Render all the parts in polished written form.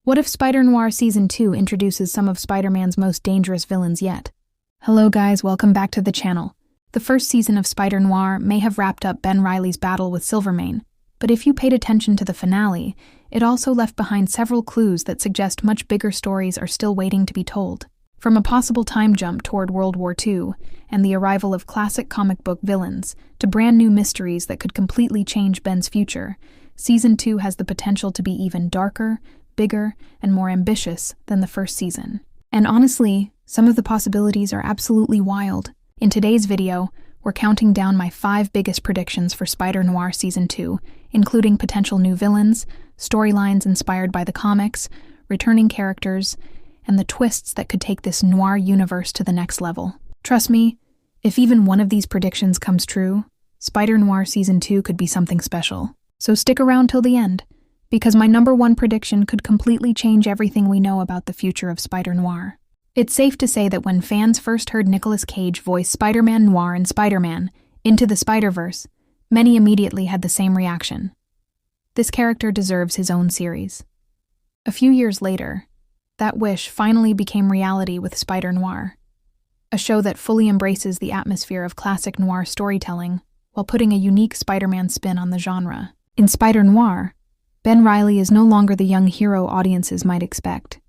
What if Spider-Noir Season 2 introduces some of Spider-Man's most dangerous villains yet? Hello guys, welcome back to the channel. The first season of Spider-Noir may have wrapped up Ben Reilly's battle with Silvermane, but if you paid attention to the finale, it also left behind several clues that suggest much bigger stories are still waiting to be told. From a possible time jump toward World War II and the arrival of classic comic book villains to brand new mysteries that could completely change Ben's future, Season 2 has the potential to be even darker, bigger, and more ambitious than the first season. And honestly, some of the possibilities are absolutely wild. In today's video, we're counting down my 5 biggest predictions for Spider-Noir Season 2, including potential new villains, storylines inspired by the comics, returning characters, and the twists that could take this noir universe to the next level. Trust me, if even one of these predictions comes true, Spider-Noir Season 2 could be something special. So stick around till the end, because my number 1 prediction could completely change everything we know about the future of Spider-Noir. It's safe to say that when fans first heard Nicolas Cage voice Spider-Man Noir in Spider-Man Into the Spider-Verse, many immediately had the same reaction. This character deserves his own series. A few years later, that wish finally became reality with Spider-Noir, a show that fully embraces the atmosphere of classic noir storytelling while putting a unique Spider-Man spin on the genre. In Spider-Noir, Ben Reilly is no longer the young hero audiences might expect.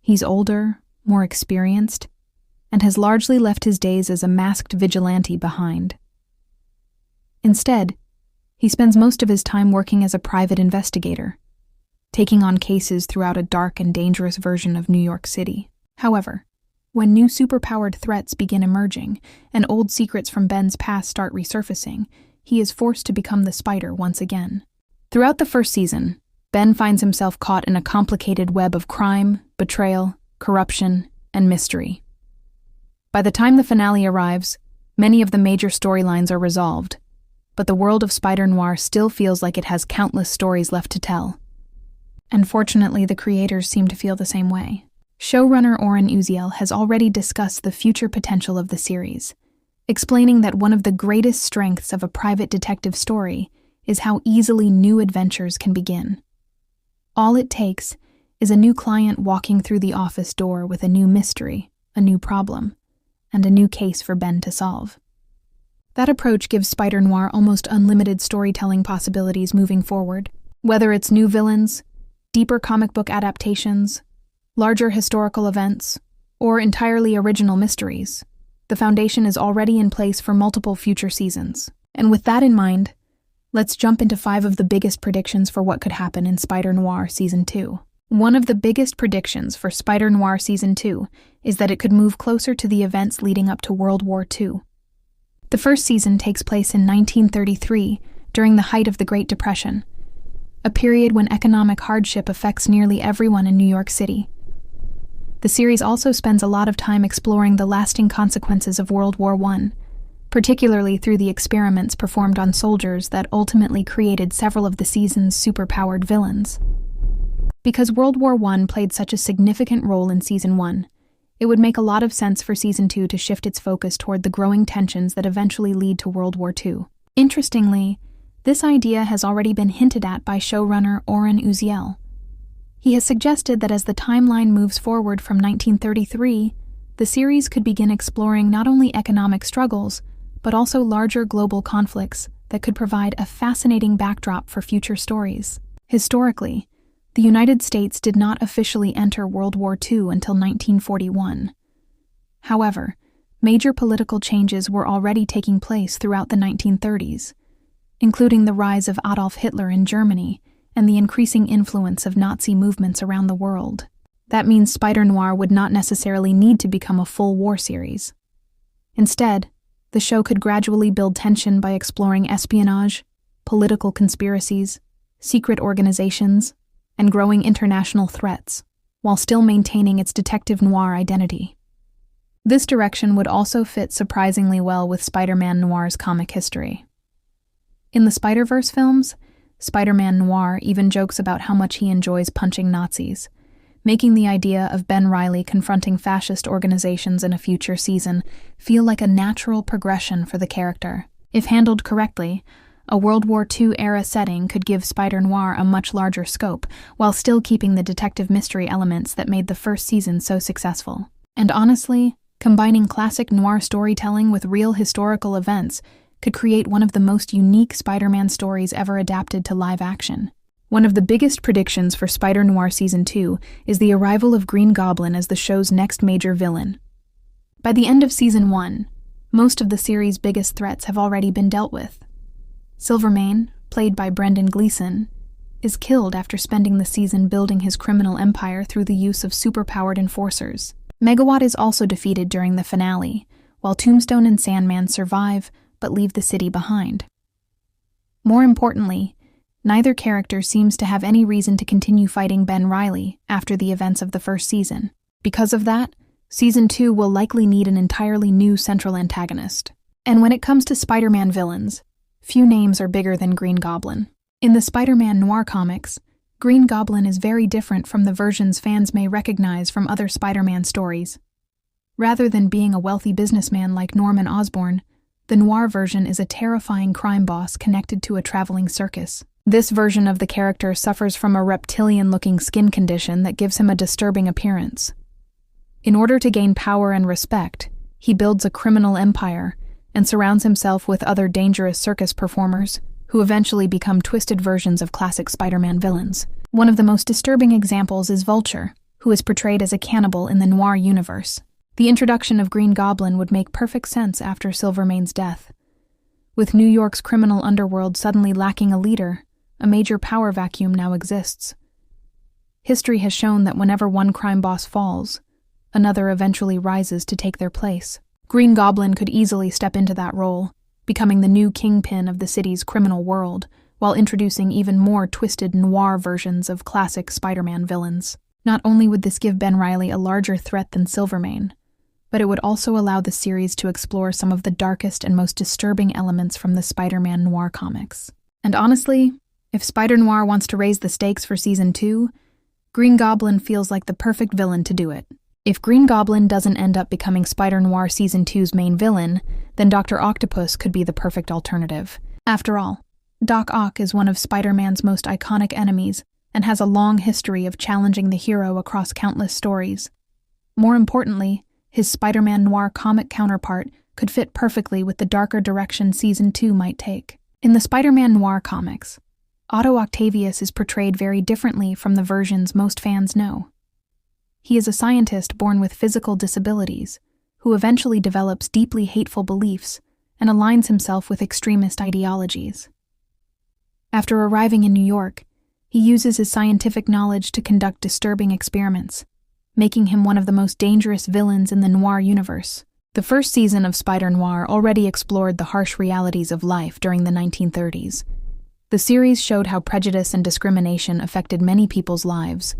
He's older, more experienced, and has largely left his days as a masked vigilante behind. Instead, he spends most of his time working as a private investigator, taking on cases throughout a dark and dangerous version of New York City. However, when new superpowered threats begin emerging and old secrets from Ben's past start resurfacing, he is forced to become the Spider once again. Throughout the first season, Ben finds himself caught in a complicated web of crime, betrayal, corruption, and mystery. By the time the finale arrives, many of the major storylines are resolved, but the world of Spider-Noir still feels like it has countless stories left to tell. And fortunately, the creators seem to feel the same way. Showrunner Oren Uziel has already discussed the future potential of the series, explaining that one of the greatest strengths of a private detective story is how easily new adventures can begin. All it takes is a new client walking through the office door with a new mystery, a new problem, and a new case for Ben to solve. That approach gives Spider-Noir almost unlimited storytelling possibilities moving forward. Whether it's new villains, deeper comic book adaptations, larger historical events, or entirely original mysteries, the foundation is already in place for multiple future seasons. And with that in mind, let's jump into 5 of the biggest predictions for what could happen in Spider-Noir Season 2. One of the biggest predictions for Spider-Noir Season 2 is that it could move closer to the events leading up to World War II. The first season takes place in 1933, during the height of the Great Depression, a period when economic hardship affects nearly everyone in New York City. The series also spends a lot of time exploring the lasting consequences of World War I, particularly through the experiments performed on soldiers that ultimately created several of the season's superpowered villains. Because World War I played such a significant role in Season 1, it would make a lot of sense for Season 2 to shift its focus toward the growing tensions that eventually lead to World War II. Interestingly, this idea has already been hinted at by showrunner Oren Uziel. He has suggested that as the timeline moves forward from 1933, the series could begin exploring not only economic struggles, but also larger global conflicts that could provide a fascinating backdrop for future stories. Historically, the United States did not officially enter World War II until 1941. However, major political changes were already taking place throughout the 1930s, including the rise of Adolf Hitler in Germany and the increasing influence of Nazi movements around the world. That means Spider-Noir would not necessarily need to become a full war series. Instead, the show could gradually build tension by exploring espionage, political conspiracies, secret organizations, and growing international threats, while still maintaining its detective noir identity. This direction would also fit surprisingly well with Spider-Man Noir's comic history. In the Spider-Verse films, Spider-Man Noir even jokes about how much he enjoys punching Nazis, making the idea of Ben Reilly confronting fascist organizations in a future season feel like a natural progression for the character. If handled correctly, A World War II-era setting could give Spider-Noir a much larger scope, while still keeping the detective mystery elements that made the first season so successful. And honestly, combining classic noir storytelling with real historical events could create one of the most unique Spider-Man stories ever adapted to live action. One of the biggest predictions for Spider-Noir Season 2 is the arrival of Green Goblin as the show's next major villain. By the end of Season 1, most of the series' biggest threats have already been dealt with. Silvermane, played by Brendan Gleeson, is killed after spending the season building his criminal empire through the use of superpowered enforcers. Megawatt is also defeated during the finale, while Tombstone and Sandman survive but leave the city behind. More importantly, neither character seems to have any reason to continue fighting Ben Reilly after the events of the first season. Because of that, Season 2 will likely need an entirely new central antagonist. And when it comes to Spider-Man villains, few names are bigger than Green Goblin. In the Spider-Man Noir comics, Green Goblin is very different from the versions fans may recognize from other Spider-Man stories. Rather than being a wealthy businessman like Norman Osborn, the noir version is a terrifying crime boss connected to a traveling circus. This version of the character suffers from a reptilian-looking skin condition that gives him a disturbing appearance. In order to gain power and respect, he builds a criminal empire and surrounds himself with other dangerous circus performers who eventually become twisted versions of classic Spider-Man villains. One of the most disturbing examples is Vulture, who is portrayed as a cannibal in the noir universe. The introduction of Green Goblin would make perfect sense after Silvermane's death. With New York's criminal underworld suddenly lacking a leader, a major power vacuum now exists. History has shown that whenever one crime boss falls, another eventually rises to take their place. Green Goblin could easily step into that role, becoming the new kingpin of the city's criminal world, while introducing even more twisted noir versions of classic Spider-Man villains. Not only would this give Ben Reilly a larger threat than Silvermane, but it would also allow the series to explore some of the darkest and most disturbing elements from the Spider-Man Noir comics. And honestly, if Spider-Noir wants to raise the stakes for Season 2, Green Goblin feels like the perfect villain to do it. If Green Goblin doesn't end up becoming Spider-Noir Season 2's main villain, then Doctor Octopus could be the perfect alternative. After all, Doc Ock is one of Spider-Man's most iconic enemies and has a long history of challenging the hero across countless stories. More importantly, his Spider-Man Noir comic counterpart could fit perfectly with the darker direction Season 2 might take. In the Spider-Man Noir comics, Otto Octavius is portrayed very differently from the versions most fans know. He is a scientist born with physical disabilities, who eventually develops deeply hateful beliefs and aligns himself with extremist ideologies. After arriving in New York, he uses his scientific knowledge to conduct disturbing experiments, making him one of the most dangerous villains in the noir universe. The first season of Spider-Noir already explored the harsh realities of life during the 1930s. The series showed how prejudice and discrimination affected many people's lives,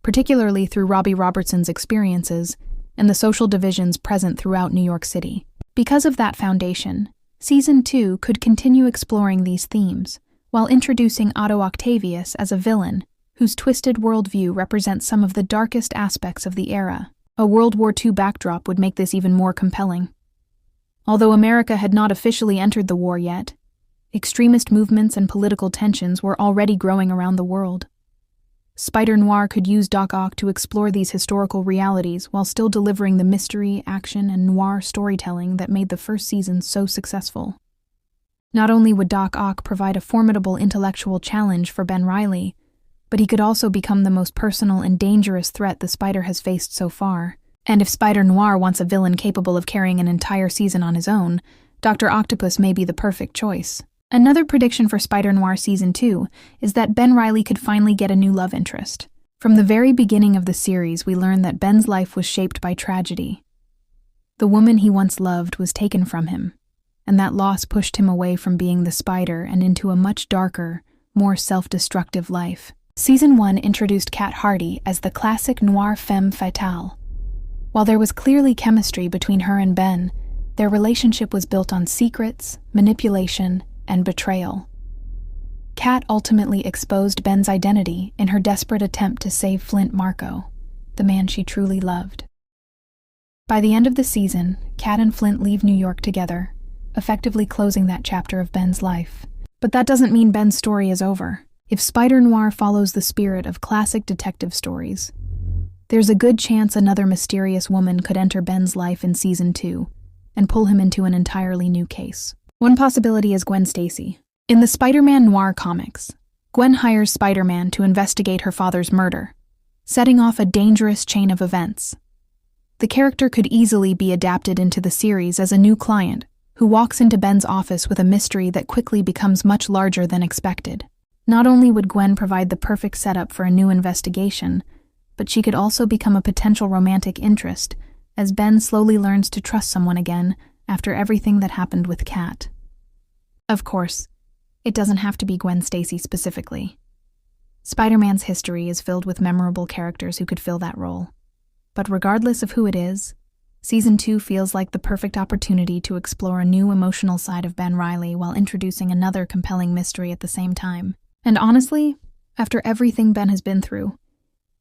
particularly through Robbie Robertson's experiences and the social divisions present throughout New York City. Because of that foundation, Season 2 could continue exploring these themes, while introducing Otto Octavius as a villain whose twisted worldview represents some of the darkest aspects of the era. A World War II backdrop would make this even more compelling. Although America had not officially entered the war yet, extremist movements and political tensions were already growing around the world. Spider-Noir could use Doc Ock to explore these historical realities while still delivering the mystery, action, and noir storytelling that made the first season so successful. Not only would Doc Ock provide a formidable intellectual challenge for Ben Reilly, but he could also become the most personal and dangerous threat the Spider has faced so far. And if Spider-Noir wants a villain capable of carrying an entire season on his own, Doctor Octopus may be the perfect choice. Another prediction for Spider-Noir Season 2 is that Ben Reilly could finally get a new love interest. From the very beginning of the series, we learn that Ben's life was shaped by tragedy. The woman he once loved was taken from him, and that loss pushed him away from being the Spider and into a much darker, more self-destructive life. Season 1 introduced Kat Hardy as the classic noir femme fatale. While there was clearly chemistry between her and Ben, their relationship was built on secrets, manipulation, and betrayal. Kat ultimately exposed Ben's identity in her desperate attempt to save Flint Marko, the man she truly loved. By the end of the season, Kat and Flint leave New York together, effectively closing that chapter of Ben's life. But that doesn't mean Ben's story is over. If Spider-Noir follows the spirit of classic detective stories, there's a good chance another mysterious woman could enter Ben's life in Season 2 and pull him into an entirely new case. One possibility is Gwen Stacy. In the Spider-Man Noir comics, Gwen hires Spider-Man to investigate her father's murder, setting off a dangerous chain of events. The character could easily be adapted into the series as a new client who walks into Ben's office with a mystery that quickly becomes much larger than expected. Not only would Gwen provide the perfect setup for a new investigation, but she could also become a potential romantic interest as Ben slowly learns to trust someone again after everything that happened with Kat. Of course, it doesn't have to be Gwen Stacy specifically. Spider-Man's history is filled with memorable characters who could fill that role. But regardless of who it is, Season 2 feels like the perfect opportunity to explore a new emotional side of Ben Reilly while introducing another compelling mystery at the same time. And honestly, after everything Ben has been through,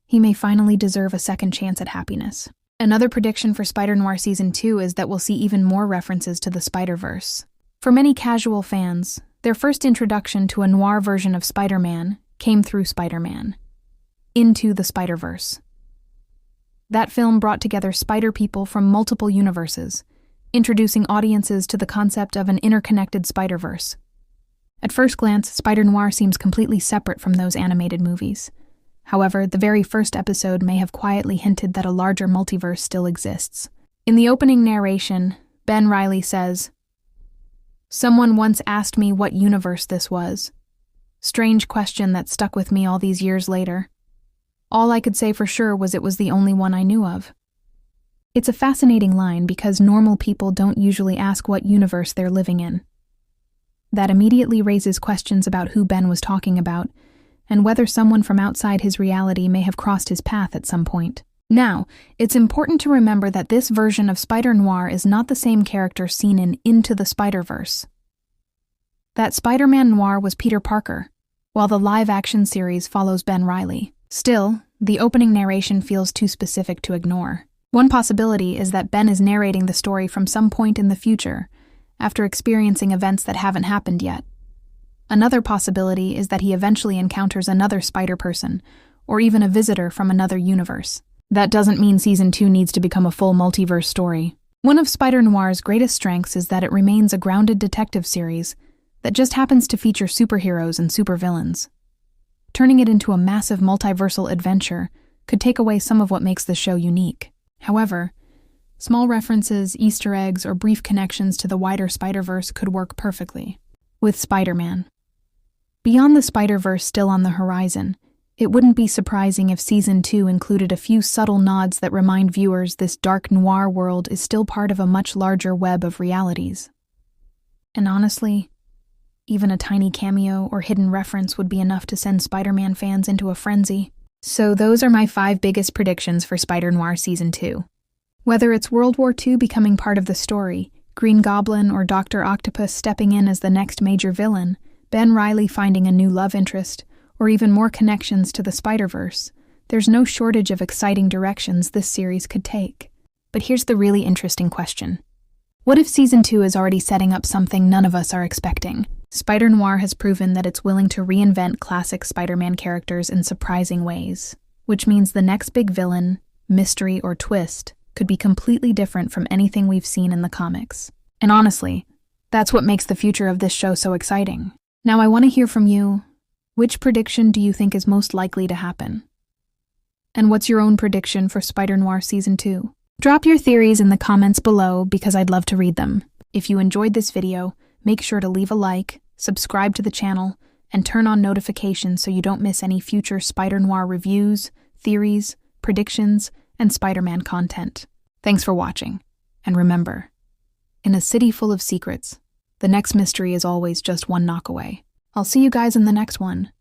he may finally deserve a second chance at happiness. Another prediction for Spider-Noir Season 2 is that we'll see even more references to the Spider-Verse. For many casual fans, their first introduction to a noir version of Spider-Man came through Spider-Man, Into the Spider-Verse. That film brought together Spider-People from multiple universes, introducing audiences to the concept of an interconnected Spider-Verse. At first glance, Spider-Noir seems completely separate from those animated movies. However, the very first episode may have quietly hinted that a larger multiverse still exists. In the opening narration, Ben Reilly says, "Someone once asked me what universe this was. Strange question that stuck with me all these years later. All I could say for sure was it was the only one I knew of." It's a fascinating line because normal people don't usually ask what universe they're living in. That immediately raises questions about who Ben was talking about and whether someone from outside his reality may have crossed his path at some point. Now, it's important to remember that this version of Spider-Noir is not the same character seen in Into the Spider-Verse. That Spider-Man Noir was Peter Parker, while the live-action series follows Ben Reilly. Still, the opening narration feels too specific to ignore. One possibility is that Ben is narrating the story from some point in the future, after experiencing events that haven't happened yet. Another possibility is that he eventually encounters another Spider-Person, or even a visitor from another universe. That doesn't mean Season 2 needs to become a full multiverse story. One of Spider-Noir's greatest strengths is that it remains a grounded detective series that just happens to feature superheroes and supervillains. Turning it into a massive multiversal adventure could take away some of what makes the show unique. However, small references, Easter eggs, or brief connections to the wider Spider-Verse could work perfectly. With Spider-Man. Beyond the Spider-Verse still on the horizon, it wouldn't be surprising if Season 2 included a few subtle nods that remind viewers this dark noir world is still part of a much larger web of realities. And honestly, even a tiny cameo or hidden reference would be enough to send Spider-Man fans into a frenzy. So those are my 5 biggest predictions for Spider-Noir Season 2. Whether it's World War II becoming part of the story, Green Goblin or Doctor Octopus stepping in as the next major villain, Ben Reilly finding a new love interest, or even more connections to the Spider-Verse, there's no shortage of exciting directions this series could take. But here's the really interesting question. What if Season 2 is already setting up something none of us are expecting? Spider-Noir has proven that it's willing to reinvent classic Spider-Man characters in surprising ways, which means the next big villain, mystery, or twist could be completely different from anything we've seen in the comics. And honestly, that's what makes the future of this show so exciting. Now I want to hear from you. Which prediction do you think is most likely to happen? And what's your own prediction for Spider-Noir Season 2? Drop your theories in the comments below because I'd love to read them. If you enjoyed this video, make sure to leave a like, subscribe to the channel, and turn on notifications so you don't miss any future Spider-Noir reviews, theories, predictions, and Spider-Man content. Thanks for watching. And remember, in a city full of secrets, the next mystery is always just one knock away. I'll see you guys in the next one.